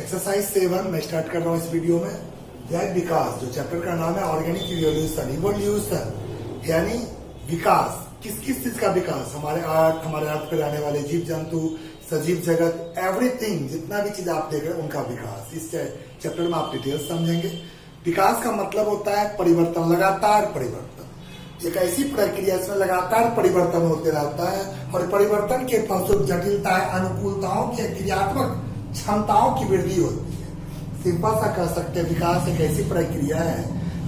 Exercise 7 मैं start कर रहा हूँ इस वीडियो में। जैव विकास, जो चैप्टर का नाम है ऑर्गेनिक इवोल्यूशन, यानी विकास। किस किस चीज का विकास? हमारे अर्थ पे रहने वाले जीव जंतु, सजीव जगत, एवरीथिंग, जितना भी चीज आप देख रहे हैं उनका विकास। इस चैप्टर में आप डिटेल्स समझेंगे। विकास का मतलब होता है परिवर्तन, लगातार परिवर्तन। एक ऐसी प्रक्रिया इसमें लगातार परिवर्तन होते रहता है और परिवर्तन के फलस्वरूप जटिलताएं, अनुकूलताओं की क्रियात्मक क्षमताओं की वृद्धि होती है। सिंपल सा कह सकते हैं, विकास एक ऐसी प्रक्रिया है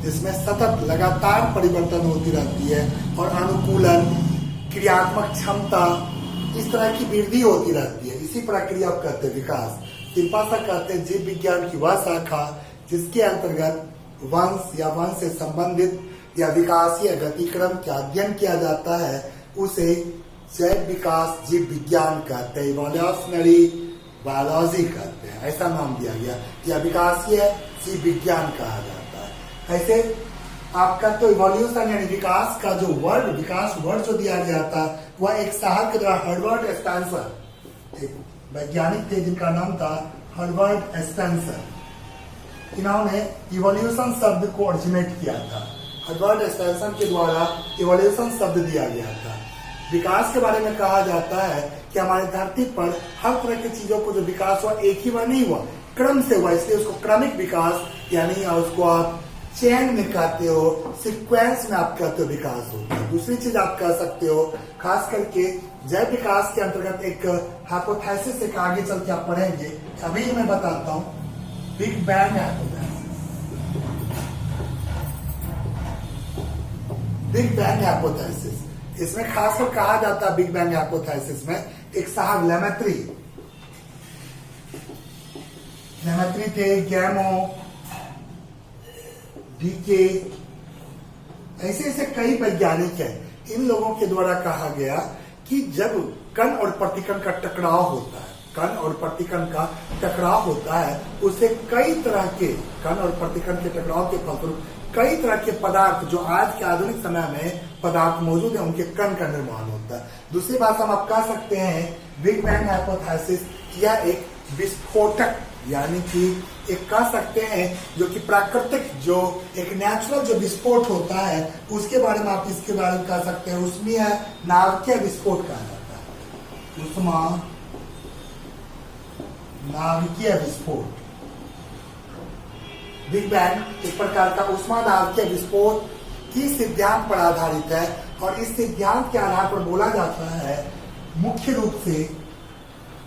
जिसमें सतत लगातार परिवर्तन होती रहती है और अनुकूलन, क्रियात्मक क्षमता, इस तरह की वृद्धि होती रहती है। इसी प्रक्रिया को कहते हैं विकास। सिंपल सा कहते हैं जीव विज्ञान की वह शाखा जिसके अंतर्गत वंश या वंश से संबंधित या विकासीय गतिक्रम का अध्ययन किया जाता है, उसे जैव विकास जीव विज्ञान कहते हैं, इवोल्यूशनरी बायोलॉजी कहते हैं। ऐसा नाम दिया गया या विकासीय जीव विज्ञान कहा जाता है। ऐसे आपका तो इवोल्यूशन यानी विकास का जो वर्ड, विकास वर्ड जो दिया गया था, वह एक साहब के द्वारा हर्बर्ट स्पेंसर, एक वैज्ञानिक थे जिनका नाम था हर्बर्ट स्पेंसर। इन्होंने इवोल्यूशन शब्द को ओरिजिनेट किया था। हर्बर्ट स्पेंसर के द्वारा इवोल्यूशन शब्द दिया गया था। विकास के बारे में कहा जाता है कि हमारी धरती पर हर तरह की चीजों को जो विकास हुआ, एक ही बार नहीं हुआ, क्रम से हुआ, इसलिए उसको क्रमिक विकास यानी उसको आप चेन में कहते हो, सीक्वेंस में आप कहते हो विकास होता है। दूसरी चीज आप कह सकते हो, खास करके जैव विकास के अंतर्गत एक हाइपोथेसिस एक आगे चल के आप पढ़ेंगे, अभी मैं बताता हूँ, big bang hypothesis. Big bang hypothesis, इसमें खासकर कहा जाता है बिग बैंग हाइपोथेसिस में एक साहब लेमेत्री थे, गैमो, डीके, ऐसे ऐसे कई वैज्ञानिक हैं। इन लोगों के द्वारा कहा गया कि जब कण और प्रतिकण का टकराव होता है, कण और प्रतिकण का टकराव होता है, उससे कई तरह के कण और प्रतिकण के टकराव के फलस्वरूप कई तरह के पदार्थ जो आज के आधुनिक समय में पदार्थ मौजूद है, उनके कण का निर्माण होता है। दूसरी बात हम आप कह सकते हैं बिग बैंग हाइपोथेसिस यह एक विस्फोटक यानी कि एक कह सकते हैं जो कि प्राकृतिक, जो एक नेचुरल जो विस्फोट होता है, उसके बारे में आप इसके बारे में कह सकते हैं उसमें नाभिकीय विस्फोट कहा जाता है। उसमें नाभिकीय विस्फोट, बिग बैंग एक प्रकार का उष्मानाभिकीय विस्फोट की सिद्धांत पर आधारित है और इस सिद्धांत के आधार पर बोला जाता है मुख्य रूप से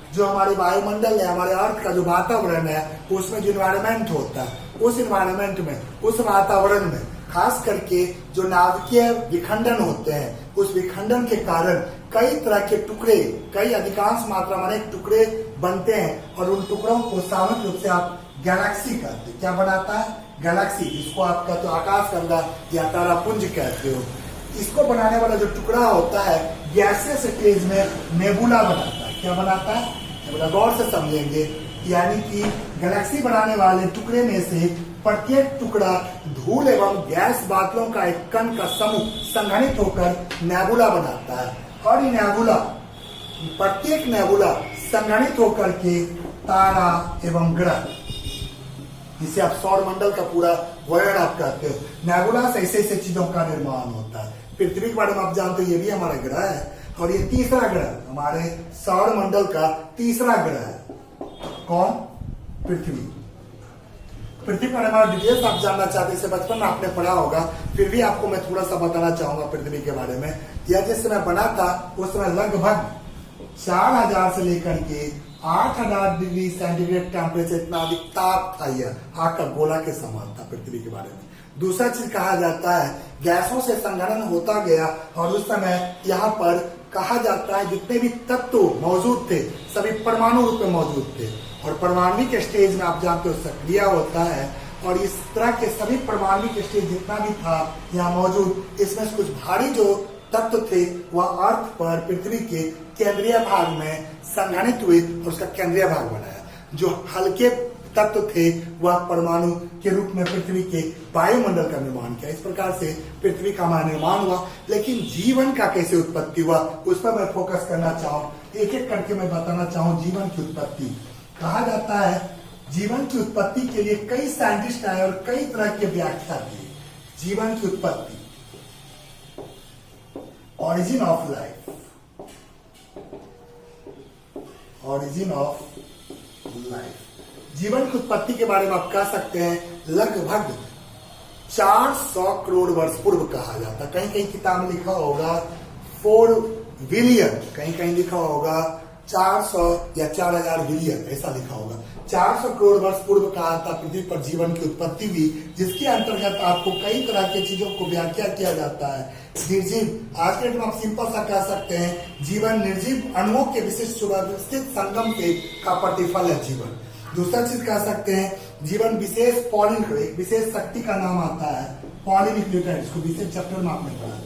जो हमारे वायुमंडल है, हमारे अर्थ का जो वातावरण है, उसमें जो इन्वायरमेंट होता है, उस इन्वायरमेंट में, उस वातावरण में खास करके जो नाभिकीय विखंडन होते हैं, उस विखंडन के कारण कई तरह के टुकड़े, कई अधिकांश मात्रा में अनेक टुकड़े बनते हैं और उन टुकड़ों को सामान्य रूप से आप गैलेक्सी कहते हैं। क्या बनाता है? गैलेक्सी, जिसको आप कहते हो आकाश गंगा या तारापुंज कहते हो। इसको बनाने वाला जो टुकड़ा होता है गैसियस स्टेज में नेबुला बनाता है। क्या बनाता है? नेबुला। गौर से समझेंगे, यानी कि गैलेक्सी बनाने वाले टुकड़े में से प्रत्येक टुकड़ा धूल एवं गैस बादलों का एक कण का समूह संघनित होकर नेबुला बनाता है और ये नेबुला, प्रत्येक नेबुला संघनित होकर के तारा एवं ग्रह, जिसे आप सौर मंडल का पूरा वर्णन आप कहते हो, नेबुला से ऐसे ऐसे चीजों का निर्माण होता है। पृथ्वी के बारे में आप जानते हो, ये भी हमारा ग्रह है और ये तीसरा ग्रह, हमारे सौर मंडल का तीसरा ग्रह है। कौन? पृथ्वी। पृथ्वी पर हमारा डिटेल्स आप जानना चाहते हैं, इसे बचपन में आपने पढ़ा होगा, फिर भी आपको मैं थोड़ा सा बताना चाहूंगा पृथ्वी के बारे में। यह जिस समय बना था उस समय लगभग 4000 से लेकर के 8000 डिग्री सेंटीग्रेड टेम्परेचर, इतना अधिक ताप था, यह आग का गोला के समान था पृथ्वी के बारे में। दूसरा चीज कहा जाता है गैसों से संघनन होता गया और उस समय यहाँ पर कहा जाता है जितने भी तत्व मौजूद थे सभी परमाणु रूप में मौजूद थे और परमाणविक स्टेज में आप जानते हो सक्रिय होता है और इस तरह के सभी परमाणविक स्टेज जितना भी था यहाँ मौजूद, इसमें कुछ भारी जो तत्व थे वह अर्थ पर पृथ्वी के केंद्रीय भाग में संघनित हुए और उसका केंद्रीय भाग बनाया। जो हल्के तत्व थे वह परमाणु के रूप में पृथ्वी के वायुमंडल का निर्माण किया। इस प्रकार से पृथ्वी का हमारा निर्माण हुआ। लेकिन जीवन का कैसे उत्पत्ति हुआ उस पर मैं फोकस करना चाहूँ, एक एक करके मैं बताना चाहूँ जीवन की उत्पत्ति। कहा जाता है जीवन की उत्पत्ति के लिए कई साइंटिस्ट आए और कई तरह की व्याख्या दी। जीवन की उत्पत्ति, origin of life, origin of life. जीवन की उत्पत्ति के बारे में आप कह सकते हैं लगभग 400 करोड़ वर्ष पूर्व कहा जाता। कहीं कहीं किताब में लिखा होगा 4 बिलियन, कहीं कहीं लिखा होगा 400 या 4000 बिलियन, ऐसा लिखा होगा। 400 करोड़ वर्ष पूर्व कहा था पृथ्वी पर जीवन की उत्पत्ति हुई, जिसके अंतर्गत आपको कई तरह की चीजों को व्याख्या किया जाता है। निर्जीव, आज के डेट में आप सिंपल सा कह सकते हैं जीवन निर्जीव अणुओं के विशिष्ट सुव्यवस्थित संगम से का प्रतिफल है जीवन। दूसरा चीज कह सकते हैं जीवन विशेष एक विशेष शक्ति का नाम आता है पॉलीन्यूक्लियोटाइड, इसको विशेष चैप्टर में आपने पढ़ा।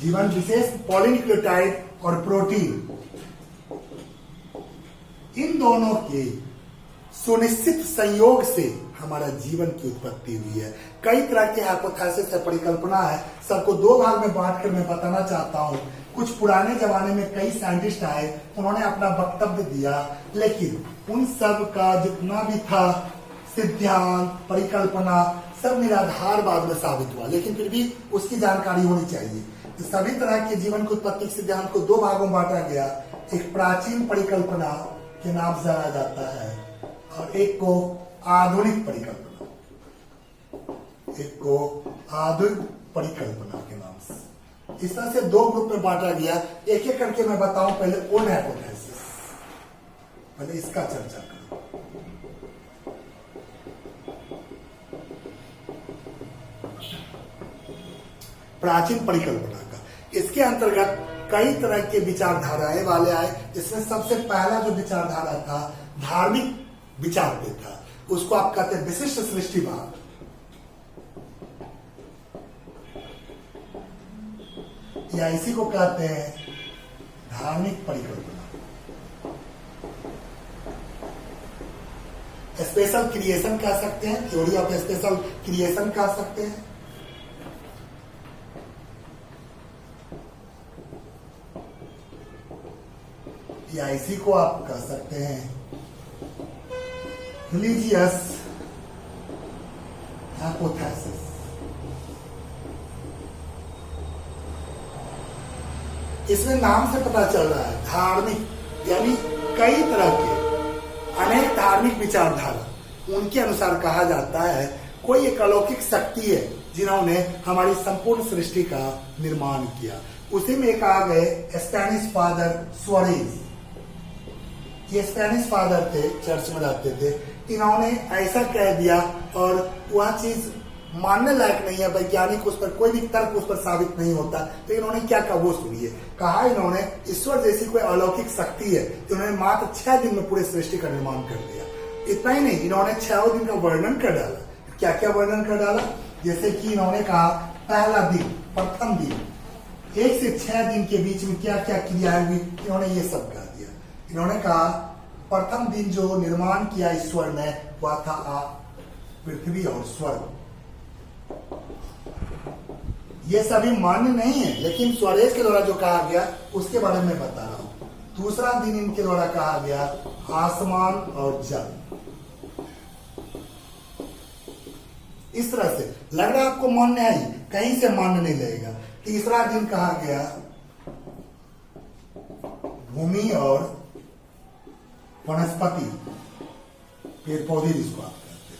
जीवन विशेष पॉलीन्यूक्लियोटाइड और प्रोटीन, इन दोनों के सुनिश्चित संयोग से हमारा जीवन की उत्पत्ति हुई है। कई तरह के हाइपोथेसिस है, परिकल्पना है, सबको 2 भाग में बांटकर मैं बताना चाहता हूं। कुछ पुराने जमाने में कई साइंटिस्ट आए, उन्होंने अपना वक्तव्य दिया, लेकिन उन सब का जितना भी था सिद्धांत, परिकल्पना, सब निराधार बाद में साबित हुआ, लेकिन फिर भी उसकी जानकारी होनी चाहिए। तो सभी तरह के जीवन की उत्पत्ति सिद्धांत को 2 भागों में बांटा गया। एक प्राचीन परिकल्पना के नाम से जाना जाता है और एक को आधुनिक परिकल्पना, एक को आधुनिक परिकल्पना के नाम से। इस तरह से 2 ग्रुप में बांटा गया। एक एक करके मैं बताऊं। पहले ओन हाइपोथेसिस, पहले इसका चर्चा करूं। प्राचीन परिकल्पना का, इसके अंतर्गत कई तरह के विचारधाराएं वाले आए। इसमें सबसे पहला जो विचारधारा था धार्मिक विचार पे था, उसको आप कहते हैं विशिष्ट सृष्टिवाद। या इसी को कहते हैं धार्मिक परिकल्पना। स्पेशल क्रिएशन कह सकते हैं, थ्योरी ऑफ स्पेशल क्रिएशन कह सकते हैं। या इसी को आप कह सकते हैं रिलीजियस हाइपोथेसिस। इसमें नाम से पता चल रहा है धार्मिक, यानी कई तरह के अनेक धार्मिक विचारधारा, उनके अनुसार कहा जाता है कोई एक अलौकिक शक्ति है जिन्होंने हमारी संपूर्ण सृष्टि का निर्माण किया। उसी में एक आ गए स्पेनिश फादर सुआरेज। ये स्पेनिश फादर थे, चर्च में रहते थे। इन्होंने ऐसा कह दिया और वह चीज मानने लायक नहीं है, वैज्ञानिक उस पर कोई भी तर्क उस पर साबित नहीं होता। तो इन्होंने क्या कहा वो सुनिए। कहा इन्होंने ईश्वर जैसी कोई अलौकिक शक्ति है, इन्होंने मात्र 6 दिन में पूरे सृष्टि का निर्माण कर दिया। इतना ही नहीं, इन्होंने 6 दिन का वर्णन कर डाला। क्या क्या वर्णन कर डाला? जैसे कि इन्होंने कहा पहला दिन, प्रथम दिन, 1 से 6 दिन के बीच में क्या क्या क्रियाएं हुई, इन्होंने ये सब कह दिया। इन्होंने कहा प्रथम दिन जो निर्माण किया ईश्वर ने वह था पृथ्वी और स्वर्ग। ये सभी मान्य नहीं है, लेकिन सुआरेज के द्वारा जो कहा गया उसके बारे में बता रहा हूं। दूसरा दिन इनके द्वारा कहा गया आसमान और जल। इस तरह से लग रहा है आपको मान्य है, कहीं से मान्य नहीं लगेगा। तीसरा दिन कहा गया भूमि और वनस्पति, पेड़ पौधे जिसको आप कहते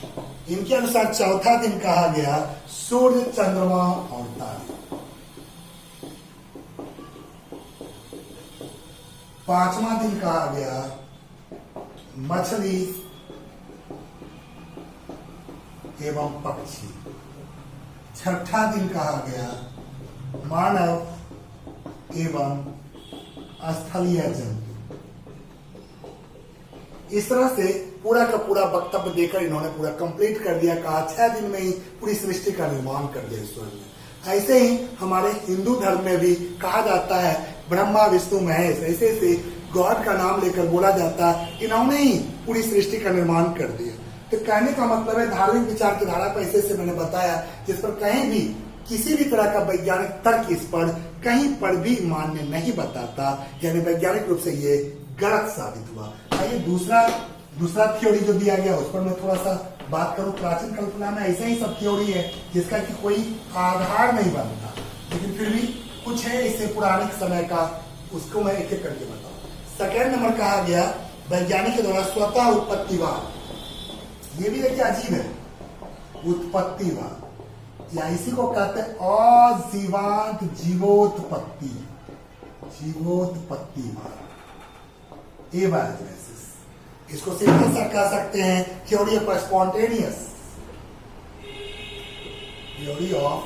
हैं। इनके अनुसार चौथा दिन कहा गया सूर्य, चंद्रमा और तारे। 5वां दिन कहा गया मछली एवं पक्षी। 6ठा दिन कहा गया मानव एवं स्थलीय जंतु। इस तरह से पूरा का पूरा वक्तव्य देकर इन्होंने पूरा कंप्लीट कर दिया। कहा 6 दिन में ही पूरी सृष्टि का निर्माण कर दिया ईश्वर ने। ऐसे ही हमारे हिंदू धर्म में भी कहा जाता है ब्रह्मा विष्णु महेश, ऐसे से गॉड का नाम लेकर बोला जाता है इन्होंने ही पूरी सृष्टि का निर्माण कर दिया। तो कहने का मतलब है धार्मिक विचार की धारा को ऐसे से मैंने बताया जिस पर कहीं भी किसी भी तरह का वैज्ञानिक तर्क इस पर कहीं पर भी मान्य नहीं बताता, यानी वैज्ञानिक रूप से ये गलत साबित हुआ। आइए दूसरा थ्योरी जो दिया गया उस पर मैं थोड़ा सा बात करूं। प्राचीन कल्पना में ऐसा ही सब थ्योरी है जिसका कि कोई आधार नहीं बनता, लेकिन फिर भी कुछ है इससे पौराणिक समय का, उसको मैं एक एक करके बताऊं। सेकेंड नंबर कहा गया वैज्ञानिक के द्वारा स्वतः उत्पत्तिवाद। ये भी देखिए अजीब है, उत्पत्तिवाद या इसी को कहते हैं अजीवांत जीवोत्पत्ति, जीवोत्पत्तिवाद, एबायोजेनेसिस। इसको सिंपल सा कह सकते हैं theory of spontaneous, theory of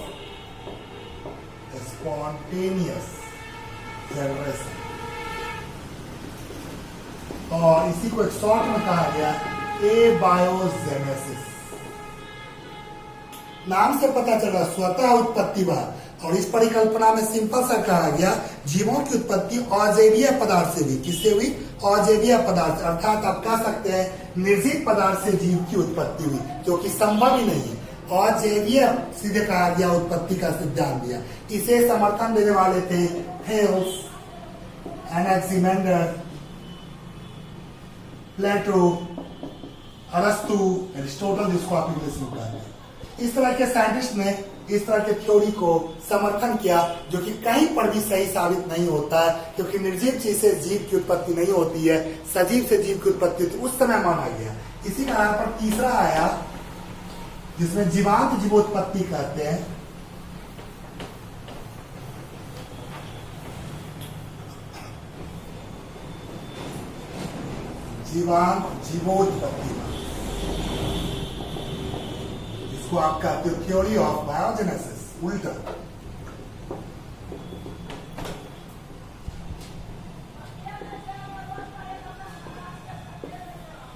spontaneous generation, और इसी को एक शॉर्ट में कहा गया एबायोजेनेसिस। नाम से पता चला स्वतः उत्पत्तिवाद, और इस परिकल्पना में सिंपल सा कहा गया जीवों की उत्पत्ति अजैवीय पदार्थ से हुई। किससे हुई? अजैवीय पदार्थ, अर्थात आप कह सकते हैं निर्जीव पदार्थ से जीव की उत्पत्ति हुई, जो कि संभव ही नहीं है। अजैवीय सीधे कहा गया उत्पत्ति का सिद्धांत दिया। इसे समर्थन देने वाले थे थेल्स, एनाक्सिमेंडर, प्लेटो, अरस्तु, एरिस्टोटल, जिसको आप इंग्लिश में कहते हैं। इस तरह के साइंटिस्ट ने इस तरह के थ्योरी को समर्थन किया, जो कि कहीं पर भी सही साबित नहीं होता है, क्योंकि निर्जीव चीज से जीव की उत्पत्ति नहीं होती है, सजीव से जीव की उत्पत्ति होती है। उस समय माना गया। इसी कारण पर तीसरा आया जिसमें जीवांत जीवोत्पत्ति कहते हैं। जीवांत जीवोत्पत्ति, इसको आप कहते हो थ्योरी ऑफ बायोजेनेसिस, उल्टा।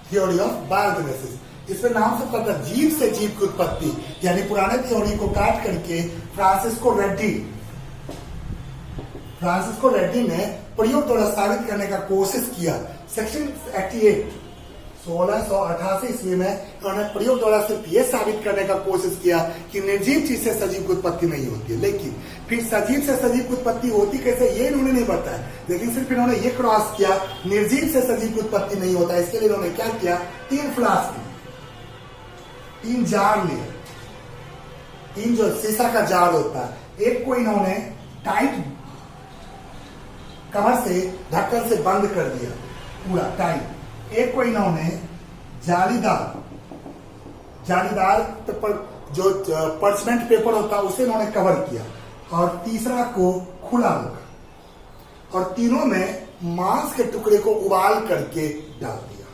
थ्योरी ऑफ बायोजेनेसिस, इसमें नाम से पता जीव से जीव की उत्पत्ति, यानी पुराने थ्योरी को काट करके फ्रांसिस्को रेड्डी ने प्रयोग द्वारा साबित करने का कोशिश किया। सेक्शन 88 1688 ईस्वी में उन्होंने प्रयोग द्वारा सिर्फ ये साबित करने का कोशिश किया कि निर्जीव चीज से सजीव की उत्पत्ति नहीं होती है, लेकिन फिर सजीव से सजीव की उत्पत्ति होती कैसे ये इन्होंने नहीं बताया, लेकिन सिर्फ इन्होंने ये क्रॉस किया निर्जीव से सजीव की उत्पत्ति नहीं होता। इसके लिए इन्होंने क्या किया, 3 फ्लास्क, 3 जार लिए, 3 जो शीशा का जार होता है, एक को इन्होंने टाइट कवर से ढक्कन से बंद कर दिया पूरा टाइट, एक को इन्होंने जालीदार पेपर जो पर्चमेंट पेपर होता है उसे इन्होंने कवर किया, और तीसरा को खुला रखा, और तीनों में मांस के टुकड़े को उबाल करके डाल दिया।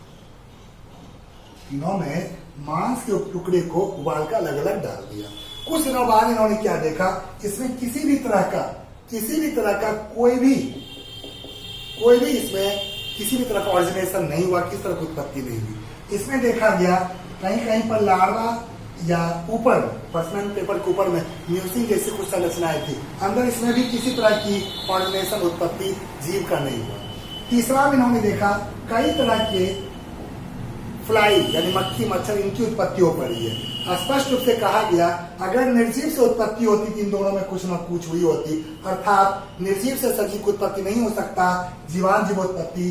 तीनों में मांस के टुकड़े को उबाल कर अलग अलग डाल दिया। कुछ दिनों बाद इन्होंने क्या देखा, इसमें किसी भी तरह का कोई भी इसमें किसी भी तरह का ऑरिजिनेशन नहीं हुआ, किसी तरह की उत्पत्ति नहीं हुई। इसमें देखा गया कहीं पर लार्वा या ऊपर पर्सनल पेपर के ऊपर में म्यूसिन जैसी कुछ संरचनाएं थी, अंदर इसमें भी किसी तरह की ऑरिजिनेशन उत्पत्ति जीव का नहीं हुआ। तीसरा में इन्होंने देखा कई तरह के फ्लाई यानी मक्खी मच्छर, इनकी उत्पत्ति हो पड़ी है। स्पष्ट रूप से कहा गया अगर निर्जीव से उत्पत्ति होती तो इन दोनों में कुछ न कुछ हुई होती, अर्थात निर्जीव से सजीव की उत्पत्ति नहीं हो सकता, जीवांत जीवोत्पत्ति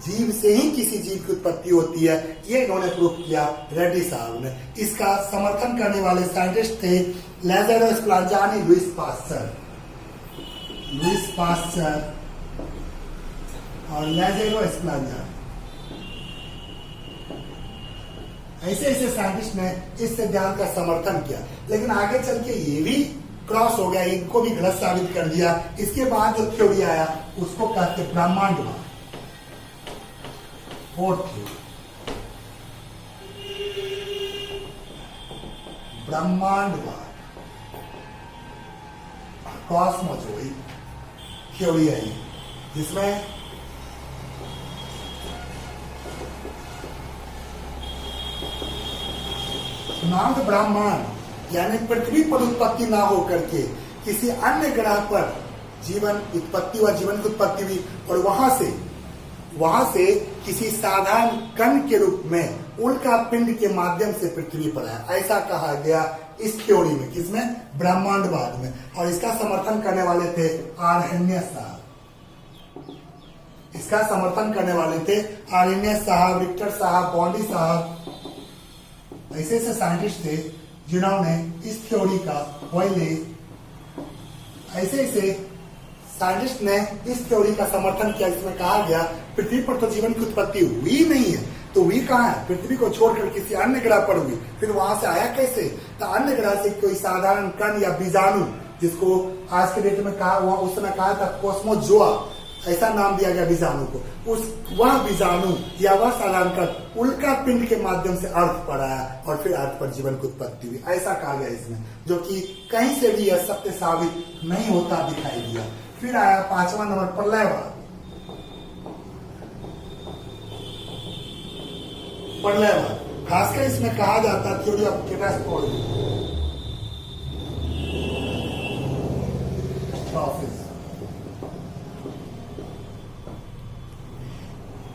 जीव से ही किसी जीव की उत्पत्ति होती है। ये इन्होंने प्रूव किया रेड्डी साहब ने। इसका समर्थन करने वाले साइंटिस्ट थे लाज़ारो स्पलांजानी, लुइस पास्चर और लाज़ारो स्पलांजानी। ऐसे साइंटिस्ट ने इस सिद्धांत का समर्थन किया, लेकिन आगे चल के ये भी क्रॉस हो गया, इनको भी गलत साबित कर दिया। इसके बाद जो थ्योरी आया उसको कहते ब्रह्मांडवाद, फोर्थ थ्योरी, ब्रह्मांडवाद, कॉस्मोलॉजी थ्योरी आई, जिसमें नाम ब्रह्मांड यानी पृथ्वी पर उत्पत्ति ना हो करके किसी अन्य ग्रह पर जीवन उत्पत्ति व जीवन की उत्पत्ति हुई, और वहां से किसी साधारण कण के रूप में उल्का पिंड के माध्यम से पृथ्वी पर आया, ऐसा कहा गया इस थ्योरी में। किसमें? ब्रह्मांडवाद में। और इसका समर्थन करने वाले थे आर्हेनियस साहब। इसका समर्थन करने वाले थे आर्यनियस साहब, रिक्टर साहब, बॉन्डी साहब, ऐसे ऐसे साइंटिस्ट थे जिन्होंने इस थ्योरी का पहले ऐसे ऐसे साइंटिस्ट ने इस थ्योरी का समर्थन किया जिसमें कहा गया पृथ्वी पर तो जीवन की उत्पत्ति हुई नहीं है, तो हुई कहाँ है? पृथ्वी को छोड़कर किसी अन्य ग्रह पर हुई, फिर वहां से आया कैसे? तो अन्य ग्रह से कोई साधारण कण या बीजाणु, जिसको आज के डेट में कहा हुआ, उस समय कहा था कॉस्मोजोआ, ऐसा नाम दिया गया बीजाणु को, वह बीजाणु या वह साधारण कण उल्का पिंड के माध्यम से अर्थ पर आया और फिर अर्थ पर जीवन की उत्पत्ति हुई, ऐसा कहा गया इसमें, जो कि कहीं से भी यह सत्य साबित नहीं होता दिखाई दिया। फिर आया 5वां नंबर प्रलयवाद। प्रलयवाद खासकर इसमें कहा जाता है थ्योरी ऑफ कैटास्ट्रोफिज्म।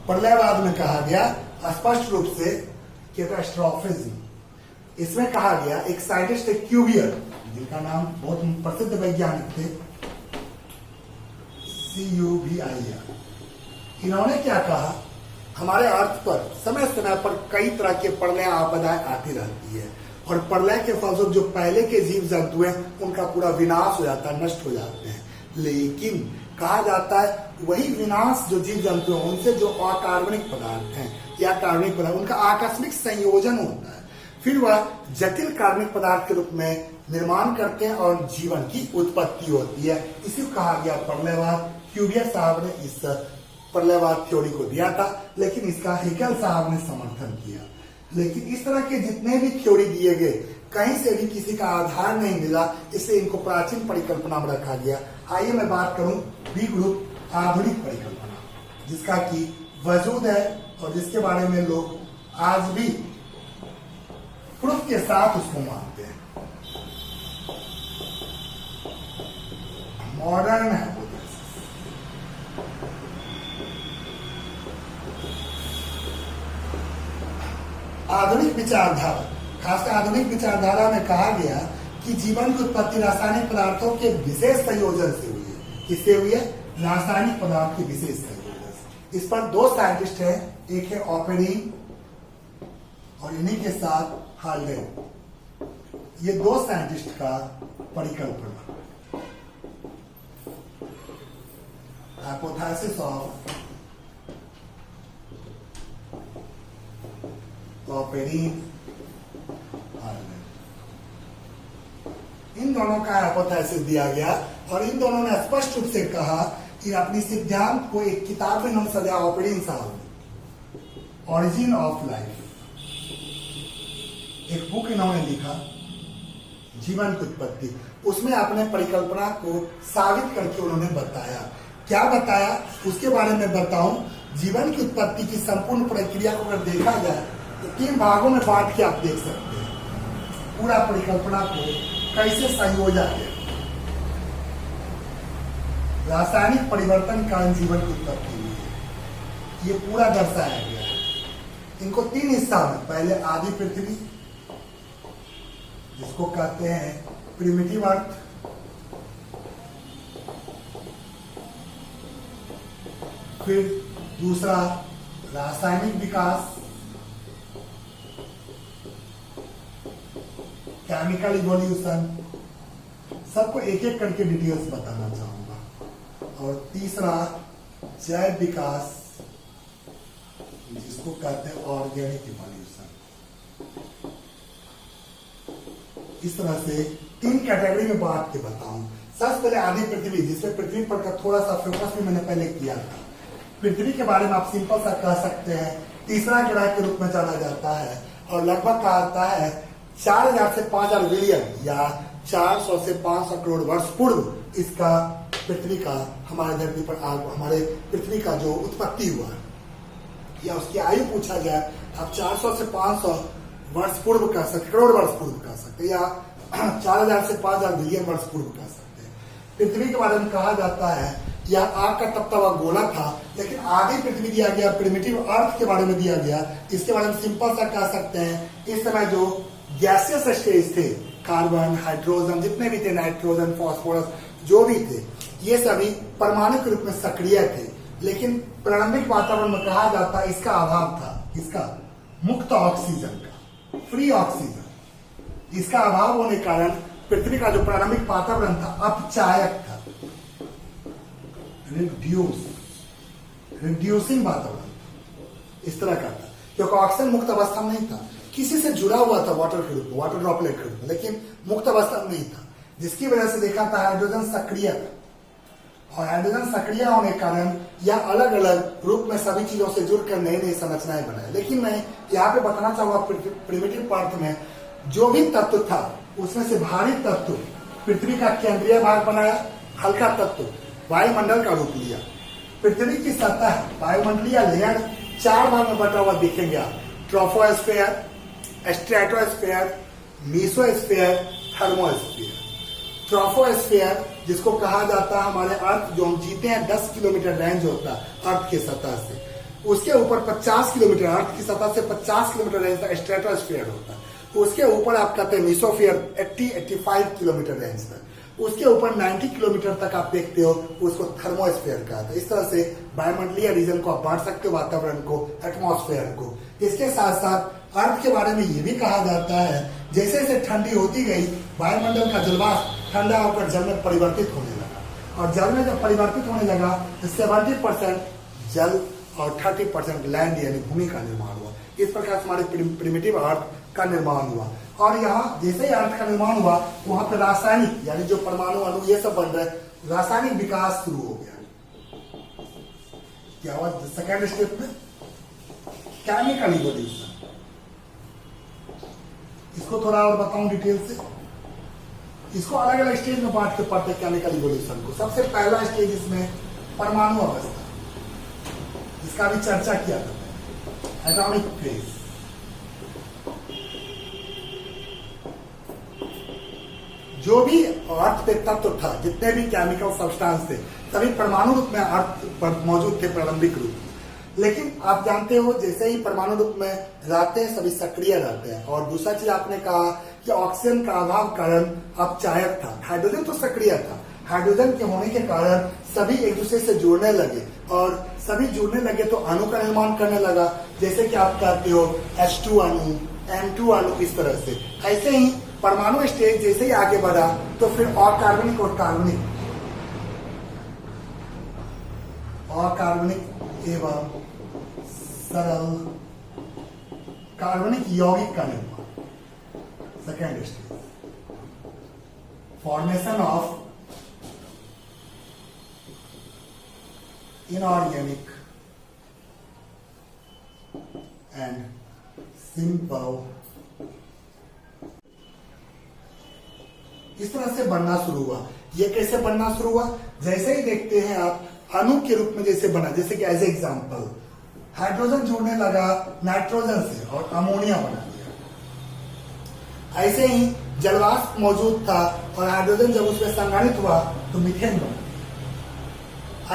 प्रलयवाद में कहा गया स्पष्ट रूप से कैटास्ट्रोफिज्म। इसमें कहा गया एक साइंटिस्ट थे क्यूवियर, जिनका नाम बहुत प्रसिद्ध वैज्ञानिक थे, CUVIR। इन्होंने क्या कहा, हमारे अर्थ पर समय समय पर कई तरह के प्रलय आपदाएं आती रहती है और प्रलय के फलस्वरूप जो पहले के जीव जंतु हैं उनका पूरा विनाश हो जाता है, नष्ट हो जाते हैं। लेकिन कहा जाता है वही विनाश जो जीव जंतु हैं उनसे जो अकार्बनिक पदार्थ हैं या कार्बनिक पदार्थ, उनका आकस्मिक संयोजन होता है, फिर वह जटिल कार्बनिक पदार्थ के रूप में निर्माण करते हैं और जीवन की उत्पत्ति होती है। इसी को कहा गया प्रलयवाद। क्यूवियर साहब ने इस प्रलयवाद थ्योरी को दिया था, लेकिन इसका हेगल साहब ने समर्थन किया। लेकिन इस तरह के जितने भी थ्योरी दिए गए कहीं से भी किसी का आधार नहीं मिला, इसलिए इनको प्राचीन परिकल्पना में रखा गया। आइए मैं बात करूं बी ग्रुप आधुनिक परिकल्पना, जिसका कि वजूद है और जिसके बारे में लोग आज भी प्रूफ के साथ उसको मानते हैं। मॉडर्न है आधुनिक विचारधारा। खासकर आधुनिक विचारधारा में कहा गया कि जीवन की उत्पत्ति रासायनिक पदार्थों के विशेष संयोजन से हुई है। किससे हुई है? रासायनिक पदार्थ के विशेष संयोजन से। इस पर दो साइंटिस्ट हैं, एक है ऑपेरिन और इन्हीं के साथ हार्लेव। ये दो साइंटिस्ट का परिकल्पना हाइपोथेसिस ऑफ ऑपेरिन हार्लेव, इन दोनों का हाइपोथेसिस दिया गया और इन दोनों ने स्पष्ट रूप से कहा कि अपनी सिद्धांत को एक किताब में इन्होंने सजाया ऑपेरिन साहब, ऑरिजिन ऑफ लाइफ। एक बुक इन्होंने लिखा जीवन की उत्पत्ति, उसमें अपने परिकल्पना को साबित करके उन्होंने बताया। क्या बताया उसके बारे में बताऊं। जीवन की उत्पत्ति की संपूर्ण प्रक्रिया को अगर देखा जाए तो 3 भागों में बांट के आप देख सकते हैं पूरा परिकल्पना को कैसे संयोजा गया। रासायनिक परिवर्तन कारण जीवन की उत्पत्ति हुई है, ये पूरा दर्शाया गया है। इनको 3 हिस्सा में, पहले आदि पृथ्वी जिसको कहते हैं प्रिमिटिव अर्थ, फिर दूसरा रासायनिक विकास, केमिकल इवोल्यूशन, सबको एक एक करके डिटेल्स बताना चाहूंगा। और तीसरा जैव विकास जिसको कहते हैं ऑर्गेनिक इवोल्यूशन। इस तरह से 3 कैटेगरी में बांट के बताऊं। सबसे पहले आदि पृथ्वी, जिसमें पृथ्वी पर का थोड़ा सा फोकस भी मैंने पहले किया था। पृथ्वी के बारे में आप सिंपल सा कह सकते हैं तीसरा ग्रह के रूप में जाना जाता है और लगभग कहा जाता है 4000 से 5000 बिलियन या 400 से 500 करोड़ वर्ष पूर्व इसका पृथ्वी का हमारे धरती पर हमारे पृथ्वी का जो उत्पत्ति हुआ या उसकी आयु पूछा जाए, आप 400 से 500 वर्ष पूर्व कह सकते, करोड़ वर्ष पूर्व कह सकते, या 4000 से 5000 बिलियन वर्ष पूर्व कह सकते हैं। पृथ्वी के बारे में कहा जाता है यह आग का तपता हुआ गोला था, लेकिन आगे पृथ्वी दिया गया, प्रिमिटिव अर्थ के बारे में दिया गया। इसके बारे में सिंपल सा कह सकते हैं इस समय जो गैसियस स्टेज थे, कार्बन, हाइड्रोजन, जितने भी थे, नाइट्रोजन, फास्फोरस, जो भी थे, ये सभी परमाणु के रूप में सक्रिय थे लेकिन प्रारंभिक वातावरण में कहा जाता है इसका अभाव था, इसका मुक्त ऑक्सीजन का, फ्री ऑक्सीजन, इसका अभाव होने के कारण पृथ्वी का जो प्रारंभिक वातावरण था अपचायक था, रिड्यूसिंग वातावरण इस तरह का था, क्योंकि ऑक्सीजन मुक्त अवस्था में नहीं था, किसी से जुड़ा हुआ था वाटर के रूप में, वाटर ड्रॉपलेट के रूप में, लेकिन मुक्त अवस्था में नहीं था, जिसकी वजह से देखा था हाइड्रोजन सक्रिय था। और हाइड्रोजन सक्रिय होने के कारण यह अलग अलग रूप में सभी चीजों से जुड़कर नई नई संरचनाएं बनाए। लेकिन मैं यहाँ पे बताना चाहूंगा प्रिमिटिव पार्ट में जो भी तत्व था उसमें से भारी तत्व पृथ्वी का केंद्रीय भाग बनाया, हल्का तत्व वायुमंडल का रूप लिया। पृथ्वी की सतह वायुमंडलीय लेयर 4 भाग में बटा हुआ देखेंगे आप, troposphere, stratosphere, mesosphere, thermosphere. Troposphere जिसको कहा जाता है हमारे अर्थ जो हम जीते हैं 10 किलोमीटर रेंज होता है अर्थ की सतह से, उसके ऊपर 50 किलोमीटर, अर्थ की सतह से 50 किलोमीटर रेंज तक स्ट्रेटोस्फेयर होता है। उसके ऊपर आप कहते हैं मेसोस्फेयर 80-85 किलोमीटर रेंज तक, उसके ऊपर 90 किलोमीटर तक आप देखते हो उसको थर्मोस्फेयर कहते हैं। इस तरह से वायुमंडलीय रीजन को आप बांट सकते हो, वातावरण को, एटमॉस्फेयर को। इसके साथ साथ अर्थ के बारे में ये भी कहा जाता है जैसे जैसे ठंडी होती गई वायुमंडल का जलवाष्प ठंडा होकर जल में परिवर्तित होने लगा, और जल में जब परिवर्तित होने लगा तो 70% जल और 30% लैंड यानी भूमि का निर्माण हुआ। इस प्रकार से हमारे प्रिमिटिव अर्थ का निर्माण हुआ। और यहाँ जैसे ही अर्थ का निर्माण हुआ वहां पर रासायनिक यानी जो परमाणु अणु ये सब बन रहे, रासायनिक विकास शुरू हो गया। क्या हुआ सेकेंड स्टेप में? Chemical evolution. इसको थोड़ा और बताऊं डिटेल से, इसको अलग अलग स्टेज में बांट के पढ़ते केमिकल इवोल्यूशन को। सबसे पहला स्टेज इसमें परमाणु अवस्था, जिसका भी चर्चा किया था, एटॉमिक फेज। जो भी अर्थ पे तत्व था, जितने भी केमिकल सब्सटेंस थे, सभी परमाणु रूप में अर्थ पर मौजूद थे प्रारंभिक रूप में। लेकिन आप जानते हो जैसे ही परमाणु रूप में रहते हैं सभी सक्रिय रहते हैं। और दूसरा चीज आपने कहा कि ऑक्सीजन का अभाव कारण अपचायक था, हाइड्रोजन तो सक्रिय था, हाइड्रोजन के होने के कारण सभी एक दूसरे से जुड़ने लगे, और सभी जुड़ने लगे तो अणु का निर्माण करने लगा, जैसे कि आप कहते हो H2 अणु, M2 अणु, इस तरह से। ऐसे ही परमाणु स्टेज जैसे ही आगे बढ़ा तो फिर अकार्बनिक और कार्बनिक, अकार्बनिक एवं सरल कार्बनिक यौगिक का निर्माण, second stage, formation of inorganic and simple, इस तरह से बनना शुरू हुआ। ये कैसे बनना शुरू हुआ? जैसे ही देखते हैं आप अणु के रूप में जैसे बना, जैसे कि एज एग्जांपल हाइड्रोजन जुड़ने लगा नाइट्रोजन से और अमोनिया बना दिया। ऐसे ही जलवाष्प मौजूद था और हाइड्रोजन जब उसमें संघनित हुआ तो मीथेन बना दिया।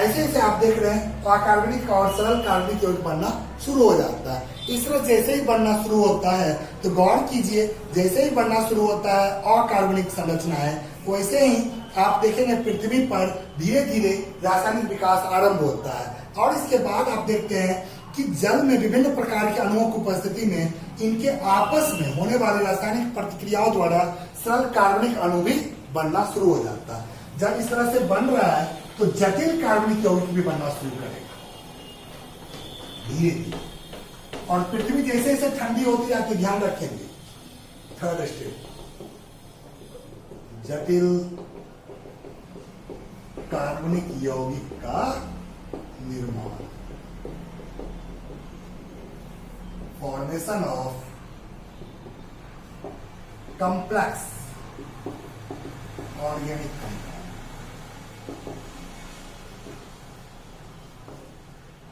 ऐसे ऐसे आप देख रहे हैं अकार्बनिक और सरल कार्बनिक यौगिक बनना शुरू हो जाता है। इस तरह जैसे ही बनना शुरू होता है तो गौर कीजिए, जैसे ही बनना शुरू होता है अकार्बनिक संरचना है, वैसे ही आप देखेंगे पृथ्वी पर धीरे धीरे रासायनिक विकास आरंभ होता है। और इसके बाद आप देखते हैं कि जल में विभिन्न प्रकार के अणुओं की उपस्थिति में इनके आपस में होने वाले रासायनिक प्रतिक्रियाओं द्वारा सरल कार्बनिक अणु भी बनना शुरू हो जाता है। जब इस तरह से बन रहा है तो जटिल कार्बनिक यौगिक भी बनना शुरू करेगा धीरे धीरे। और पृथ्वी जैसे जैसे ठंडी होती जाती, ध्यान रखेंगे, थर्ड स्टेप, जटिल कार्बनिक यौगिक का निर्माण, formation of complex organic compound.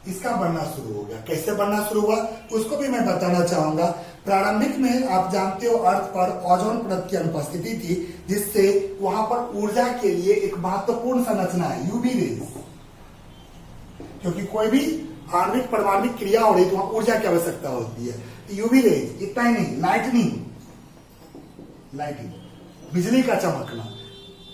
इसका बनना शुरू हो गया। कैसे बनना शुरू हुआ उसको भी मैं बताना चाहूंगा। प्रारंभिक में आप जानते हो अर्थ पर ओजोन परत की अनुपस्थिति थी, जिससे वहां पर ऊर्जा के लिए एक महत्वपूर्ण संरचना है यूवी रेज, क्योंकि कोई भी आणविक परमाणविक क्रिया हो रही तो वहां ऊर्जा की आवश्यकता होती है। यूवी रेज, इतना ही नहीं, लाइटनिंग, बिजली का चमकना,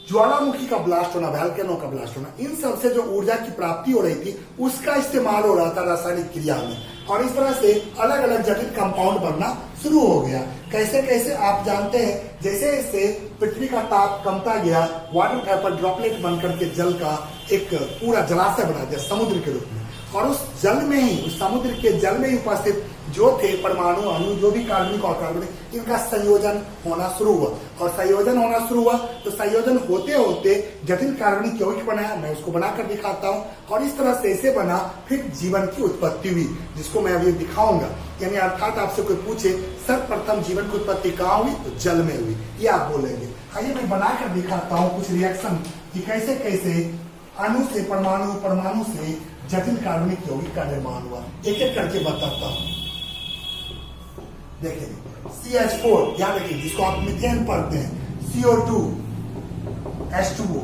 ज्वालामुखी का ब्लास्ट होना, वैल्केनो का ब्लास्ट होना, इन सब से जो ऊर्जा की प्राप्ति हो रही थी उसका इस्तेमाल हो रहा था रासायनिक क्रिया में, और इस तरह से अलग अलग जटिल कंपाउंड बनना शुरू हो गया। कैसे कैसे आप जानते हैं, जैसे जैसे पृथ्वी का ताप कमता गया, वाटर वेपर ड्रॉपलेट बनकर के जल का एक पूरा जलाशय बना दिया समुद्र के रूप में, और उस जल में ही, उस समुद्र के जल में ही उपस्थित जो थे परमाणु अणु, जो भी कार्बनिक और कार्बनिक, इनका संयोजन होना शुरू हुआ, और संयोजन होना शुरू हुआ तो संयोजन होते होते जटिल कार्बनिक यौगिक बनाया। मैं उसको बनाकर दिखाता हूँ, और इस तरह से इसे बना, फिर जीवन की उत्पत्ति हुई, जिसको मैं अभी दिखाऊंगा। यानी अर्थात आपसे कोई पूछे सर्वप्रथम जीवन की उत्पत्ति कहाँ हुई, तो जल में हुई, ये आप बोलेंगे। आइए मैं बनाकर दिखाता हूँ कुछ रिएक्शन कि कैसे कैसे अणु से परमाणु, परमाणु से जटिल कार्बनिक यौगिक का निर्माण हुआ। एक एक करके बताता हूं। देखिए CH4, याद रखिए, जिसको आप मीथेन पढ़ते हैं, CO2, H2O,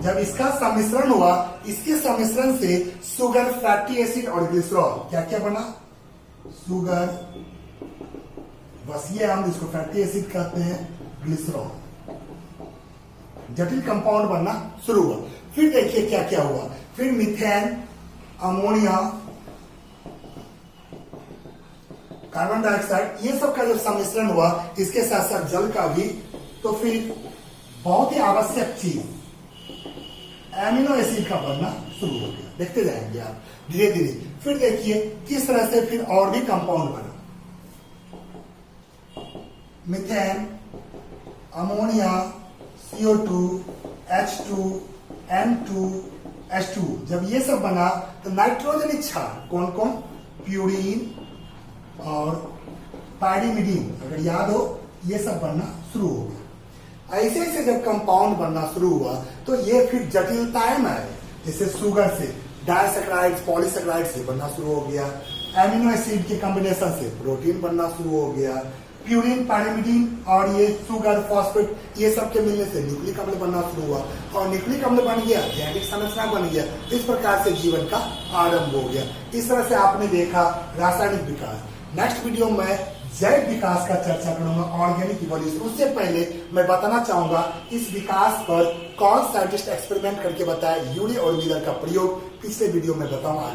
जब इसका सम्मिश्रण हुआ, इसके सम्मिश्रण से शुगर, फैटी एसिड और ग्लिसरॉल, क्या क्या बना, शुगर, बस ये हम इसको फैटी एसिड कहते हैं, ग्लिसरॉल, जटिल कंपाउंड बनना शुरू हुआ। फिर देखिए क्या क्या हुआ, फिर मीथेन, अमोनिया, कार्बन डाइऑक्साइड, ये सब का जो सम्मिश्रण हुआ, इसके साथ साथ जल का भी, तो फिर बहुत ही आवश्यक चीज एमिनो एसिड का बनना शुरू हो गया। देखते जाएंगे आप धीरे धीरे। फिर देखिए किस तरह से फिर और भी कंपाउंड बना, methane, ammonia, CO2, H2, N2, H2, जब ये सब बना तो नाइट्रोजन क्षार, कौन कौन, प्यूरिन और पाइरीमिडीन, अगर याद हो, ये सब बनना शुरू हो गया। ऐसे ऐसे जब कंपाउंड बनना शुरू हुआ तो ये फिर जटिलताएं में आए, जैसे शुगर से डाइसैकेराइड्स, पॉलीसैकेराइड्स से बनना शुरू हो गया, एमिनो एसिड के कॉम्बिनेशन से प्रोटीन बनना शुरू हो गया, प्यूरिन, पाइरीमिडीन और ये शुगर, फॉस्फेट, ये सब के मिलने से न्यूक्लिक अम्ल बनना शुरू हुआ, और न्यूक्लिक अम्ल बन गया, जैविक संरचना बन गया। इस प्रकार से जीवन का आरंभ हो गया। इस तरह से आपने देखा रासायनिक विकास। नेक्स्ट वीडियो में जैव विकास का चर्चा करूंगा, ऑर्गेनिक इवोल्यूशन। उससे पहले मैं बताना चाहूंगा इस विकास पर कौन साइंटिस्ट एक्सपेरिमेंट करके बताया, यूरी और मिलर का प्रयोग पिछले वीडियो में बताऊंगा।